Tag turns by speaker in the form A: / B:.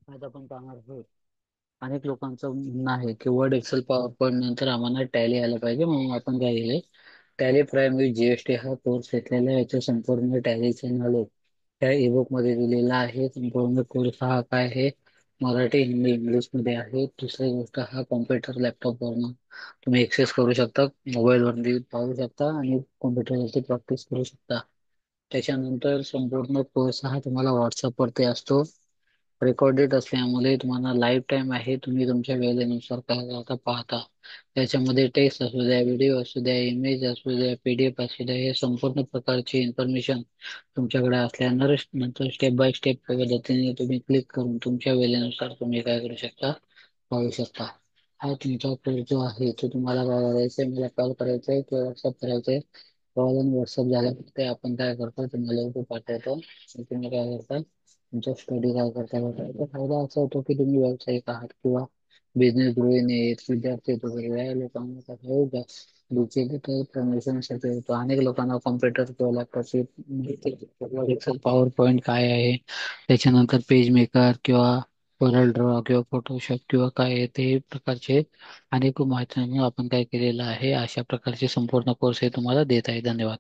A: आज आपण पाहणार आहोत. अनेक लोकांचं म्हणणं आहे की वर्ड एक्सेल पॉवर पॉईंट नंतर आम्हाला टॅली आलं पाहिजे, म्हणून आपण काय केले, टॅली प्राईम विथ जीएसटी हा कोर्स घेतलेला आहे. याचे संपूर्ण टॅलीचे नॉलेज त्या ईबुक मध्ये दिलेला आहे. संपूर्ण कोर्स हा काय आहे, मराठी हिंदी इंग्लिश मध्ये आहे. दुसरी गोष्ट, हा कॉम्प्युटर लॅपटॉप वरून तुम्ही एक्सेस करू शकता, मोबाईल वरती पाहू शकता आणि कॉम्प्युटरवरती प्रॅक्टिस करू शकता. त्याच्यानंतर संपूर्ण कोर्स हा तुम्हाला व्हॉट्सअप वरती असतो. रेकॉर्डेड असल्यामुळे तुम्हाला लाईफ टाइम आहे, तुम्ही तुमच्या वेळेनुसार काय करता पाहता. त्याच्यामध्ये टेक्स्ट असू द्या, व्हिडिओ असू द्या, इमेज असू द्या, पीडीएफ असू द्या, हे संपूर्ण प्रकारची इन्फॉर्मेशन तुमच्याकडे असल्यानंतर नंतर स्टेप बाय स्टेप पद्धतीने तुम्ही क्लिक करून तुमच्या वेळेनुसार तुम्ही काय करू शकता, पाहू शकता. हा तुमचा कोर्स जो आहे तो तुम्हाला काय करायचा आहे, मला कॉल करायचा आहे किंवा व्हॉट्सअप करायचा आहे. कॉल आणि व्हॉट्सअप झाल्यानंतर आपण काय करतो, तुम्हाला इथे पाठवतो. तुम्ही काय करता, तुमचा स्टडी काय करता करता याचा फायदा असा होतो की तुम्ही व्यावसायिक आहात किंवा बिझनेस गृहिणी आहेत, विद्यार्थी आहेत वगैरे, या लोकांना काय होतं, डिजिटल ट्रान्झॅक्शनसाठी होतो. अनेक लोकांना कॉम्प्युटर किंवा लॅपटॉपची पॉवर पॉईंट काय आहे, त्याच्यानंतर पेज मेकर किंवा कोरल ड्रॉ किंवा फोटोशॉप किंवा काय आहे, ते प्रकारचे अनेक माहिती आपण काय केलेलं आहे. अशा प्रकारचे संपूर्ण कोर्स हे तुम्हाला देत आहे. धन्यवाद.